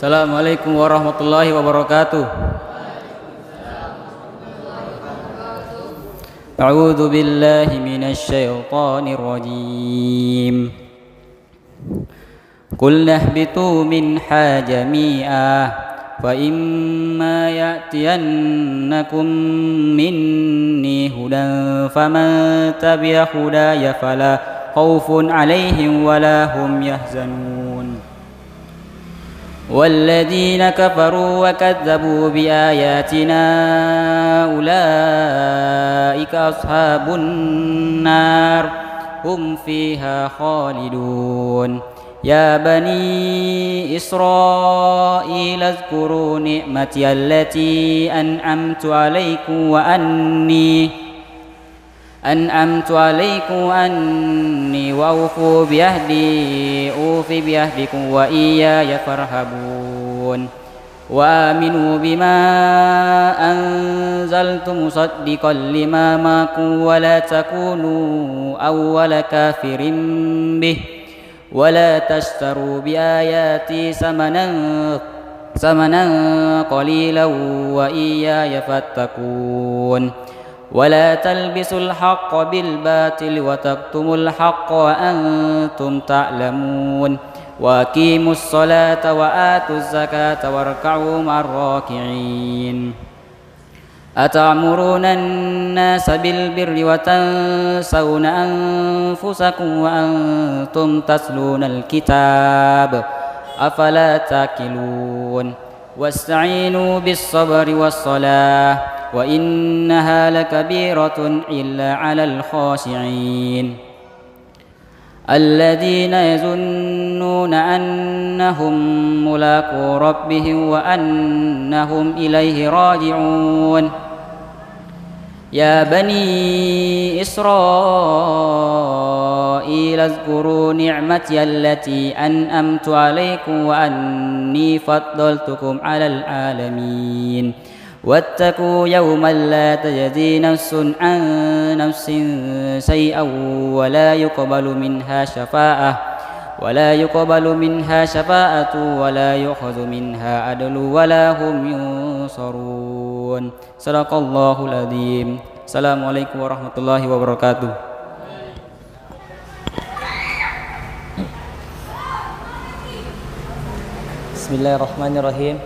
Assalamualaikum warahmatullahi wabarakatuh. A'udzu billahi minasy syaithanir rajim. Qul nahbitu minha jami'a fa imma ya'tiyannakum minni hudan faman tabi'a hudaya fala khaufun 'alaihim wala hum yahzanun. والذين كفروا وكذبوا بآياتنا أولئك أصحاب النار هم فيها خالدون يا بني إسرائيل اذكروا نعمتي التي أنعمت عليكم وأني وأوفوا بعهدي أوف بعهدكم وإياي فارهبون وآمنوا بما أنزلت مصدقا لما معكم ولا تكونوا أول كافر به ولا تشتروا بآياتي ثمنا قليلا وإياي فاتقون ولا تلبسوا الحق بالباطل وتكتموا الحق وأنتم تعلمون وأقيموا الصلاة وآتوا الزكاة واركعوا مع الراكعين أتأمرون الناس بالبر وتنسون أنفسكم وأنتم تتلون الكتاب أفلا تأكلون واستعينوا بالصبر والصلاة وإنها لكبيرة إلا على الخاشعين الذين يظنون أنهم ملاقو ربهم وأنهم إليه راجعون يا بني إسرائيل اذكروا نعمتي التي أنعمت عليكم وأني فضلتكم على العالمين واتقوا يوما لا تجزي نفس عن نفس شيئا ولا يقبل منها شفاعة ولا يؤخذ منها عدل ولا هم ينصرون صدق الله العظيم. Assalamualaikum warahmatullahi wabarakatuh. Bismillahirrahmanirrahim.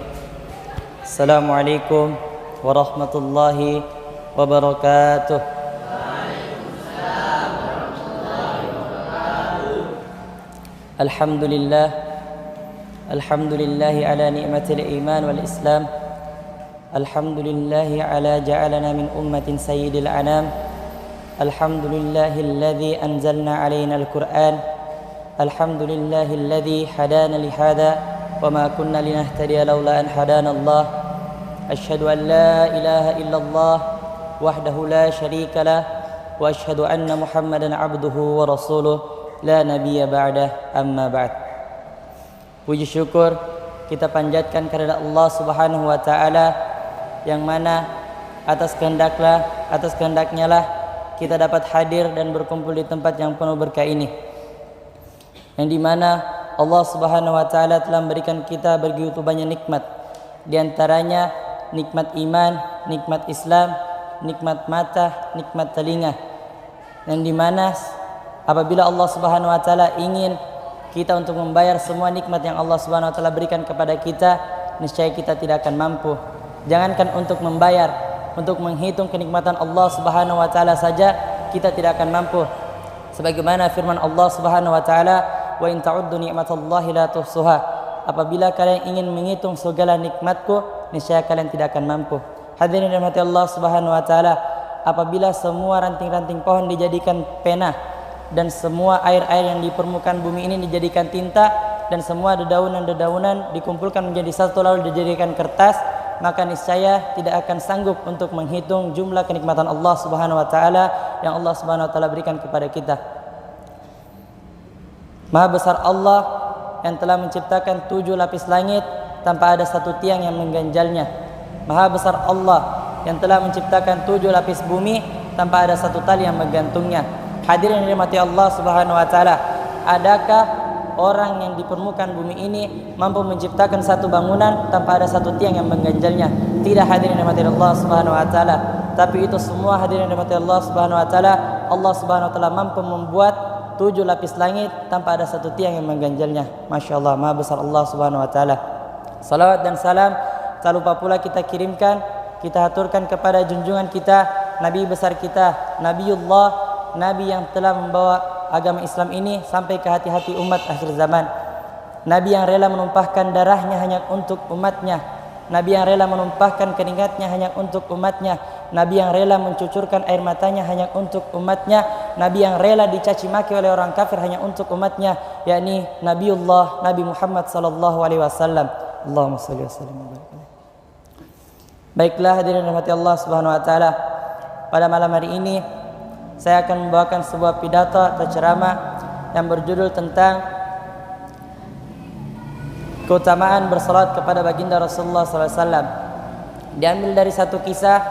Assalamualaikum warahmatullahi wabarakatuh. Alhamdulillah ala ni'matil iman wal islam. Alhamdulillahi ala ja'alana min ummatin sayyidil anam. Alhamdulillahilladzi anzalna alaina al-Qur'an. Alhamdulillahilladzi hadana li hadha wa ma kunna linahtadiya laula an hadana Allah. Asyhadu an la ilaha illallah wahdahu la syarika lah wa asyhadu anna Muhammadan abduhu wa rasuluh la nabiyya ba'dah amma ba'd. Puji syukur kita panjatkan kepada Allah Subhanahu wa taala yang mana atas kehendaknya lah kita dapat hadir dan berkumpul di tempat yang penuh berkah ini, yang dimana Allah Subhanahu wa taala telah memberikan kita begitu banyak nikmat, di antaranya nikmat iman, nikmat Islam, nikmat mata, nikmat telinga, yang dimana apabila Allah Subhanahu wa taala ingin kita untuk membayar semua nikmat yang Allah Subhanahu wa taala berikan kepada kita, niscaya kita tidak akan mampu. Jangankan untuk membayar, untuk menghitung kenikmatan Allah Subhanahu wa taala saja kita tidak akan mampu. Sebagaimana firman Allah Subhanahu wa taala, "Wa in ta'uddu ni'matallahi la tuhsuha." Apabila kalian ingin menghitung segala nikmatku, niscaya kalian tidak akan mampu. Hadirin dirahmati Allah Subhanahu wa taala, apabila semua ranting-ranting pohon dijadikan pena dan semua air-air yang di permukaan bumi ini dijadikan tinta dan semua dedaunan-dedaunan dikumpulkan menjadi satu lalu dijadikan kertas, maka niscaya tidak akan sanggup untuk menghitung jumlah kenikmatan Allah Subhanahu wa taala yang Allah Subhanahu wa taala berikan kepada kita. Maha besar Allah yang telah menciptakan 7 lapis langit tanpa ada satu tiang yang mengganjalnya. Maha besar Allah yang telah menciptakan 7 lapis bumi tanpa ada satu tali yang menggantungnya. Hadirin yang dirahmati Allah Subhanahu wa taala, adakah orang yang di permukaan bumi ini mampu menciptakan satu bangunan tanpa ada satu tiang yang mengganjalnya. Tidak, hadirin yang dirahmati Allah Subhanahu wa taala. Tapi itu semua, hadirin yang dirahmati Allah Subhanahu wa taala, Allah Subhanahu wa taala mampu membuat 7 lapis langit tanpa ada satu tiang yang mengganjalnya. Masya Allah, maha besar Allah Subhanahu wa taala. Salawat dan salam tak lupa pula kita kirimkan, kita haturkan kepada junjungan kita, Nabi besar kita, Nabiullah, Nabi yang telah membawa agama Islam ini sampai ke hati-hati umat akhir zaman. Nabi yang rela menumpahkan darahnya hanya untuk umatnya. Nabi yang rela menumpahkan keringatnya hanya untuk umatnya. Nabi yang rela mencucurkan air matanya hanya untuk umatnya. Nabi yang rela dicaci maki oleh orang kafir hanya untuk umatnya, yakni Nabiullah Nabi Muhammad sallallahu alaihi wasallam. Allahumma shalli wa sallim wa barik alaihi. Baiklah, hadirin rahmati Allah Subhanahu wa taala. Pada malam hari ini saya akan membawakan sebuah pidato atau ceramah yang berjudul tentang keutamaan bersalat kepada baginda Rasulullah SAW. Diambil dari satu kisah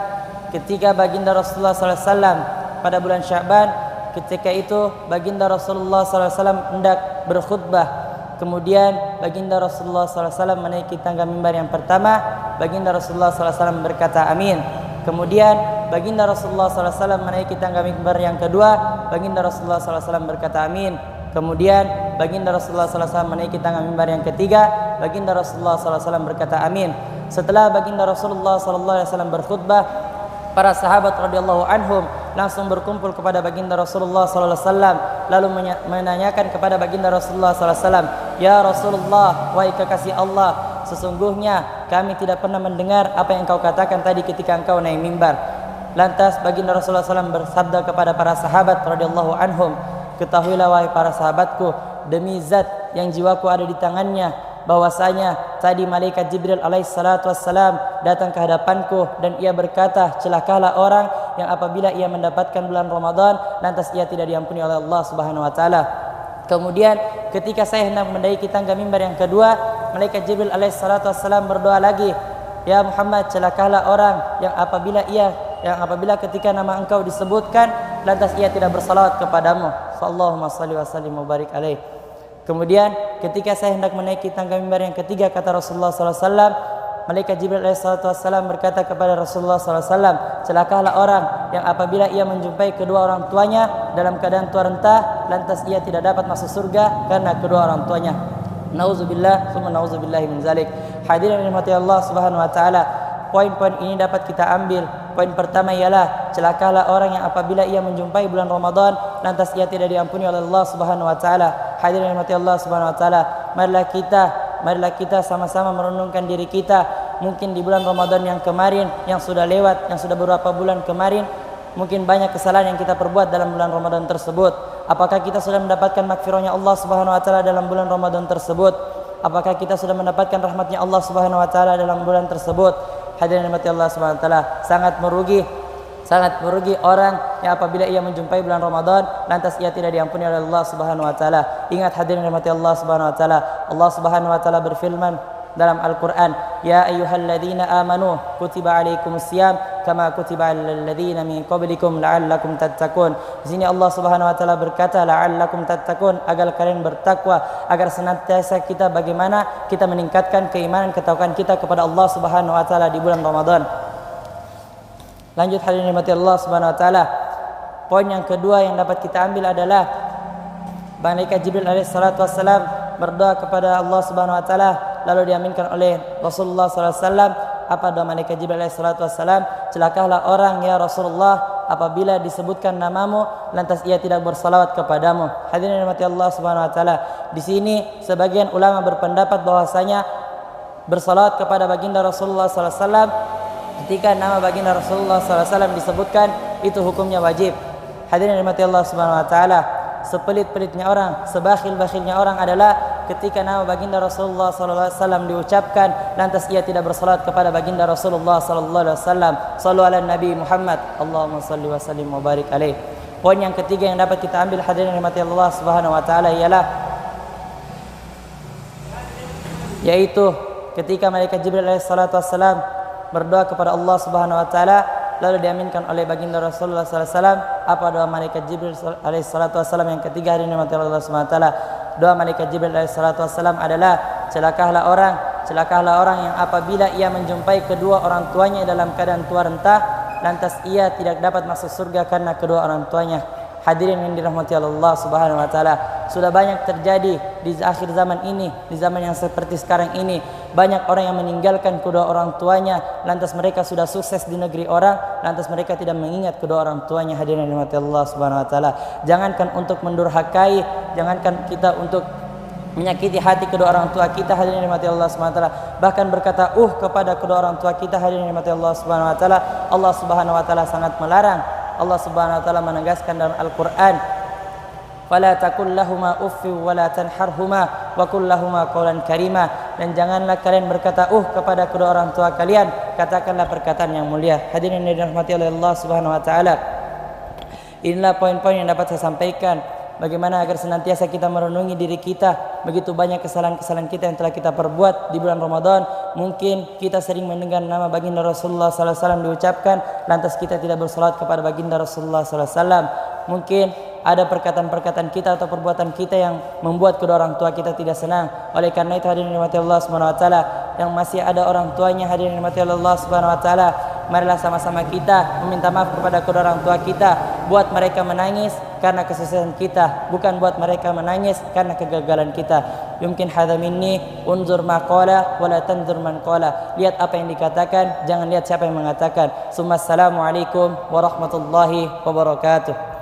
ketika baginda Rasulullah SAW pada bulan Sya'ban. Ketika itu baginda Rasulullah SAW hendak berkhutbah. Kemudian baginda Rasulullah SAW menaiki tangga mimbar yang pertama. Baginda Rasulullah SAW berkata amin. Kemudian baginda Rasulullah SAW menaiki tangga mimbar yang kedua. Baginda Rasulullah SAW berkata amin. Kemudian baginda Rasulullah SAW menaiki tangga mimbar yang ketiga. Baginda Rasulullah SAW berkata amin. Setelah baginda Rasulullah SAW berkhutbah, para sahabat radhiyallahu anhum langsung berkumpul kepada baginda Rasulullah SAW, lalu menanyakan kepada baginda Rasulullah SAW, ya Rasulullah, wahai kekasih Allah, sesungguhnya kami tidak pernah mendengar apa yang kau katakan tadi ketika engkau naik mimbar. Lantas baginda Rasulullah SAW bersabda kepada para sahabat radhiyallahu anhum, ketahuilah wahai para sahabatku, demi zat yang jiwaku ada di tangannya, bahwasanya tadi malaikat Jibril alaihissalatu wassalam datang ke hadapanku dan ia berkata, celakalah orang yang apabila ia mendapatkan bulan Ramadan lantas ia tidak diampuni oleh Allah Subhanahu wa taala. Kemudian ketika saya hendak mendaiki tangga mimbar yang kedua, malaikat Jibril alaihissalatu wassalam berdoa lagi, ya Muhammad, celakalah orang yang apabila ketika nama engkau disebutkan lantas ia tidak bersalawat kepadamu. Allahumma shalli wa sallim wa barik alaih. Kemudian ketika saya hendak menaiki tangga mimbar yang ketiga, kata Rasulullah SAW, malaikat Jibril alaihissalam berkata kepada Rasulullah SAW, celakalah orang yang apabila ia menjumpai kedua orang tuanya dalam keadaan tua renta, lantas ia tidak dapat masuk surga karena kedua orang tuanya. Nauzubillah, summa nauzubillahi min zalik. Hadirin yang dirahmati Allah Subhanahu wa taala, poin-poin ini dapat kita ambil. Poin pertama ialah celakalah orang yang apabila ia menjumpai bulan Ramadan lantas ia tidak diampuni oleh Allah Subhanahu wa taala. Hadirin yang dirahmati Allah Subhanahu wa taala, marilah kita sama-sama merenungkan diri kita. Mungkin di bulan Ramadan yang kemarin, yang sudah lewat, yang sudah beberapa bulan kemarin, mungkin banyak kesalahan yang kita perbuat dalam bulan Ramadan tersebut. Apakah kita sudah mendapatkan magfirahnya Allah Subhanahu wa taala dalam bulan Ramadan tersebut? Apakah kita sudah mendapatkan rahmatnya Allah Subhanahu wa taala dalam bulan tersebut? Hadirin yang dirahmati Allah Subhanahu wa taala, sangat merugi orang yang apabila ia menjumpai bulan Ramadan lantas ia tidak diampuni oleh Allah Subhanahu wa taala. Ingat hadirin yang dirahmati Allah Subhanahu wa taala, Allah Subhanahu wa taala berfirman dalam Al-Qur'an, ya ayyuhalladzina amanu kutiba alaikumusiyam kama kutiba alal ladzina min qablikum la'allakum tattaqun. Di sini Allah Subhanahu wa taala berkata la'allakum tattaqun, agar kalian bertakwa, agar senantiasa kita bagaimana kita meningkatkan keimanan ketakwaan kita kepada Allah Subhanahu wa taala di bulan Ramadan. Lanjut hadirin yang dirahmati Allah Subhanahu wa taala, poin yang kedua yang dapat kita ambil adalah malaikat Jibril alaihissalatu wassalam berdoa kepada Allah Subhanahu wa taala, lalu diaminkan oleh Rasulullah sallallahu alaihi wasallam. Apa doa malaikat Jibril alaihissalatu wassalam? Celakalah orang ya Rasulullah apabila disebutkan namamu lantas ia tidak bersalawat kepadamu. Hadirin yang dirahmati Allah Subhanahu wa taala, di sini sebagian ulama berpendapat bahwasanya bersalawat kepada baginda Rasulullah sallallahu alaihi wasallam ketika nama baginda Rasulullah sallallahu alaihi wasallam disebutkan itu hukumnya wajib. Hadirin yang dirahmati Allah Subhanahu wa taala, sepelit-pelitnya orang, sebakhil-bakhilnya orang adalah ketika nama baginda Rasulullah sallallahu alaihi wasallam diucapkan lantas ia tidak bersalat kepada baginda Rasulullah sallallahu alaihi wasallam. Shallu ala Nabi Muhammad, Allahumma shalli wa sallim wa barik alaih. Poin yang ketiga yang dapat kita ambil hadirin rahmati Allah Subhanahu wa taala ialah yaitu ketika malaikat Jibril alaihi salatu wassalam berdoa kepada Allah Subhanahu wa taala lalu diaminkan oleh baginda Rasulullah sallallahu alaihi wasallam. Apa doa malaikat Jibril alaihi salatu wasallam yang ketiga hadirin rahmati Allah Subhanahu wa taala? Doa malaikat Jibril alaihissalatu wassalam adalah celakalah orang yang apabila ia menjumpai kedua orang tuanya dalam keadaan tua renta, lantas ia tidak dapat masuk surga karena kedua orang tuanya. Hadirin yang dirahmati Allah Subhanahu wa taala, sudah banyak terjadi di akhir zaman ini, di zaman yang seperti sekarang ini. Banyak orang yang meninggalkan kedua orang tuanya, lantas mereka sudah sukses di negeri orang, lantas mereka tidak mengingat kedua orang tuanya. Hadirin yang dirahmati Allah Subhanahu wa taala, jangankan untuk mendurhakai, jangankan kita untuk menyakiti hati kedua orang tua kita, hadirin yang dirahmati Allah Subhanahu wa taala, bahkan berkata kepada kedua orang tua kita, hadirin yang dirahmati Allah Subhanahu wa taala, Allah Subhanahu wa taala sangat melarang. Allah Subhanahu wa taala menegaskan dalam Al-Qur'an, "Fala taqul lahumā uff wa la tanharhumā wa qul lahumā qawlan karīmā." Dan janganlah kalian berkata kepada kedua orang tua kalian, katakanlah perkataan yang mulia. Hadirin yang dirahmati oleh Allah Subhanahu wa taala, inilah poin-poin yang dapat saya sampaikan. Bagaimana agar senantiasa kita merenungi diri kita. Begitu banyak kesalahan-kesalahan kita yang telah kita perbuat di bulan Ramadan. Mungkin kita sering mendengar nama baginda Rasulullah SAW diucapkan, lantas kita tidak bersalat kepada baginda Rasulullah SAW. Mungkin ada perkataan-perkataan kita atau perbuatan kita yang membuat kedua orang tua kita tidak senang. Oleh karena itu, hadirin yang dirahmati Allah Subhanahu wa taala, yang masih ada orang tuanya, hadirin yang dirahmati Allah Subhanahu wa taala, marilah sama-sama kita meminta maaf kepada kedua orang tua kita, buat mereka menangis karena kesuksesan kita, bukan buat mereka menangis karena kegagalan kita. Yumkin hadza minni, unzur ma qala wa la tanzur man qala. Lihat apa yang dikatakan, jangan lihat siapa yang mengatakan. Assalamualaikum warahmatullahi wabarakatuh.